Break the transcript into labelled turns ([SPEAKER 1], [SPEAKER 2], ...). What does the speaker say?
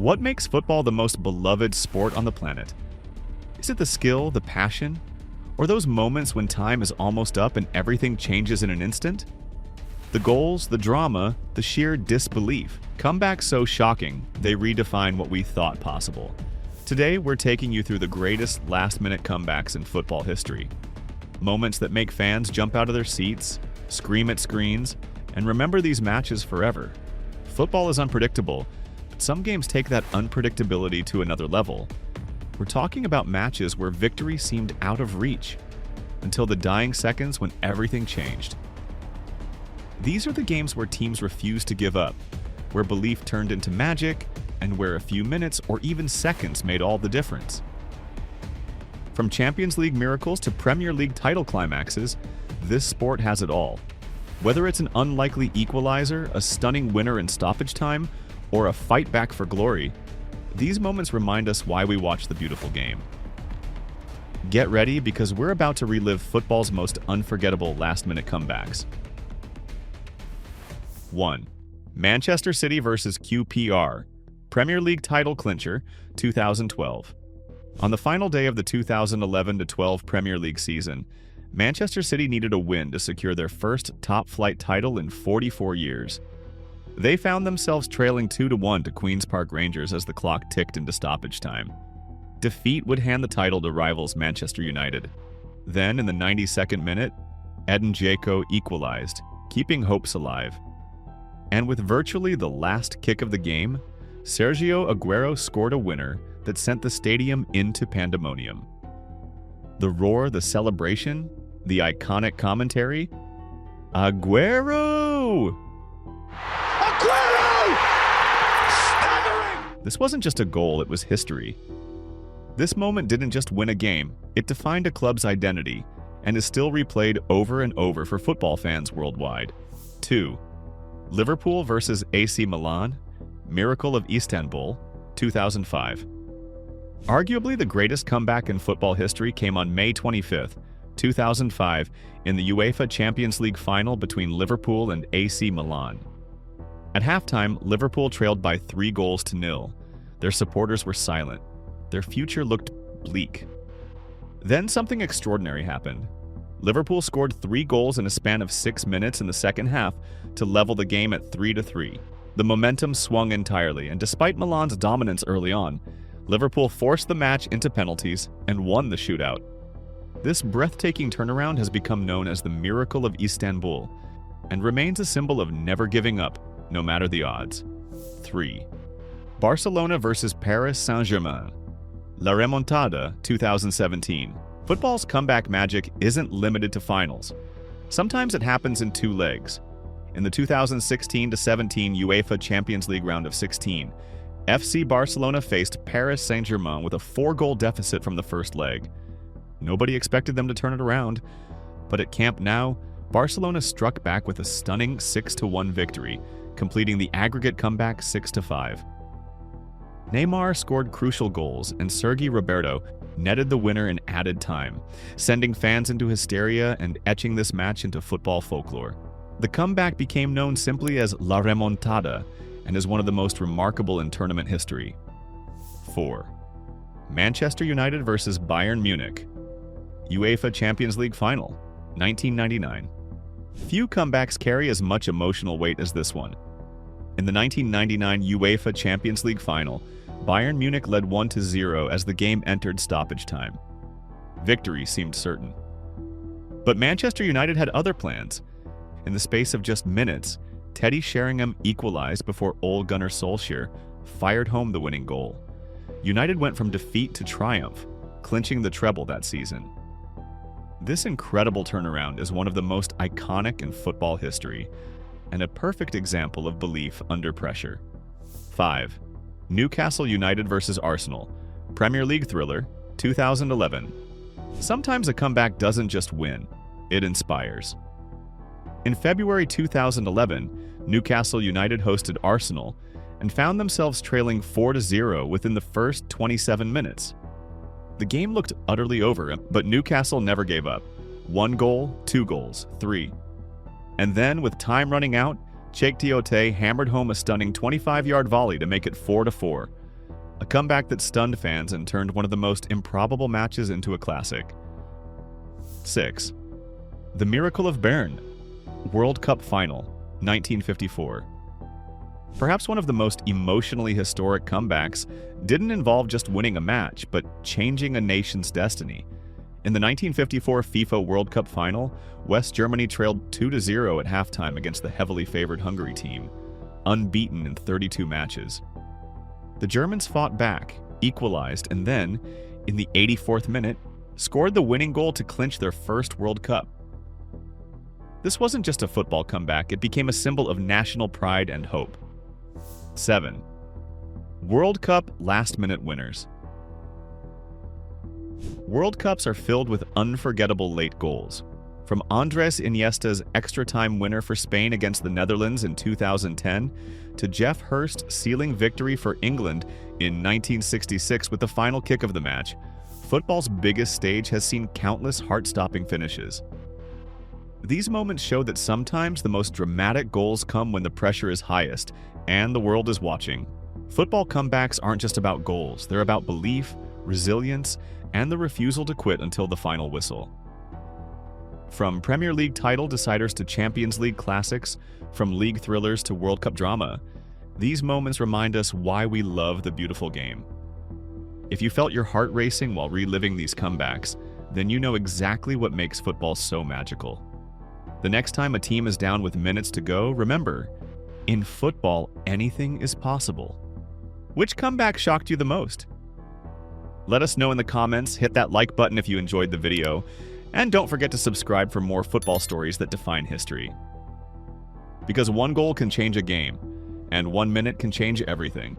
[SPEAKER 1] What makes football the most beloved sport on the planet? Is it the skill, the passion, or those moments when time is almost up and everything changes in an instant? The goals, the drama, the sheer disbelief. Comebacks so shocking, they redefine what we thought possible. Today, we're taking you through the greatest last-minute comebacks in football history. Moments that make fans jump out of their seats, scream at screens, and remember these matches forever. Football is unpredictable, but some games take that unpredictability to another level. We're talking about matches where victory seemed out of reach, until the dying seconds when everything changed. These are the games where teams refused to give up, where belief turned into magic, and where a few minutes or even seconds made all the difference. From Champions League miracles to Premier League title climaxes, this sport has it all. Whether it's an unlikely equalizer, a stunning winner in stoppage time, or a fight back for glory, these moments remind us why we watch the beautiful game. Get ready, because we're about to relive football's most unforgettable last-minute comebacks. 1. Manchester City vs. QPR, Premier League title clincher, 2012. On the final day of the 2011-12 Premier League season, Manchester City needed a win to secure their first top-flight title in 44 years. They found themselves trailing 2-1 to Queen's Park Rangers as the clock ticked into stoppage time. Defeat would hand the title to rivals Manchester United. Then, in the 92nd minute, Edin Dzeko equalized, keeping hopes alive. And with virtually the last kick of the game, Sergio Agüero scored a winner that sent the stadium into pandemonium. The roar, the celebration, the iconic commentary. Agüero!
[SPEAKER 2] Agüero! Staggering!
[SPEAKER 1] This wasn't just a goal, it was history. This moment didn't just win a game, it defined a club's identity and is still replayed over and over for football fans worldwide. 2. Liverpool vs. AC Milan, Miracle of Istanbul, 2005. Arguably the greatest comeback in football history came on May 25, 2005, in the UEFA Champions League final between Liverpool and AC Milan. At halftime, Liverpool trailed by 3-0. Their supporters were silent. Their future looked bleak. Then something extraordinary happened. Liverpool scored 3 goals in a span of 6 minutes in the second half to level the game at 3-3. The momentum swung entirely, and despite Milan's dominance early on, Liverpool forced the match into penalties and won the shootout. This breathtaking turnaround has become known as the Miracle of Istanbul and remains a symbol of never giving up, no matter the odds. 3. Barcelona vs. Paris Saint-Germain, La Remontada, 2017. Football's comeback magic isn't limited to finals. Sometimes it happens in 2 legs. In the 2016-17 UEFA Champions League round of 16, FC Barcelona faced Paris Saint-Germain with a 4-goal deficit from the first leg. Nobody expected them to turn it around, but at Camp Nou, Barcelona struck back with a stunning 6-1 victory, completing the aggregate comeback 6-5. Neymar scored crucial goals, and Sergi Roberto netted the winner in added time, sending fans into hysteria and etching this match into football folklore. The comeback became known simply as La Remontada and is one of the most remarkable in tournament history. 4. Manchester United vs. Bayern Munich, UEFA Champions League Final, 1999. Few comebacks carry as much emotional weight as this one. In the 1999 UEFA Champions League Final, Bayern Munich led 1-0 as the game entered stoppage time. Victory seemed certain. But Manchester United had other plans. In the space of just minutes, Teddy Sheringham equalized before Ole Gunnar Solskjaer fired home the winning goal. United went from defeat to triumph, clinching the treble that season. This incredible turnaround is one of the most iconic in football history, and a perfect example of belief under pressure. 5. Newcastle United vs. Arsenal, Premier League thriller, 2011. Sometimes a comeback doesn't just win, it inspires. In February 2011, Newcastle United hosted Arsenal and found themselves trailing 4-0 within the first 27 minutes. The game looked utterly over, but Newcastle never gave up. 1 goal, 2 goals, 3. And then, with time running out, Cheick Tiote hammered home a stunning 25-yard volley to make it 4-4. a comeback that stunned fans and turned one of the most improbable matches into a classic. 6. The Miracle of Bern, World Cup Final, 1954. Perhaps one of the most emotionally historic comebacks didn't involve just winning a match, but changing a nation's destiny. In the 1954 FIFA World Cup Final, West Germany trailed 2-0 at halftime against the heavily favored Hungary team, unbeaten in 32 matches. The Germans fought back, equalized, and then, in the 84th minute, scored the winning goal to clinch their first World Cup. This wasn't just a football comeback, it became a symbol of national pride and hope. 7. World Cup last-minute winners. World Cups are filled with unforgettable late goals. From Andres Iniesta's extra-time winner for Spain against the Netherlands in 2010, to Jeff Hurst's sealing victory for England in 1966 with the final kick of the match, football's biggest stage has seen countless heart-stopping finishes. These moments show that sometimes the most dramatic goals come when the pressure is highest and the world is watching. Football comebacks aren't just about goals, they're about belief, resilience, and the refusal to quit until the final whistle. From Premier League title deciders to Champions League classics, from league thrillers to World Cup drama, these moments remind us why we love the beautiful game. If you felt your heart racing while reliving these comebacks, then you know exactly what makes football so magical. The next time a team is down with minutes to go, remember, in football, anything is possible. Which comeback shocked you the most? Let us know in the comments, hit that like button if you enjoyed the video, and don't forget to subscribe for more football stories that define history. Because one goal can change a game, and 1 minute can change everything.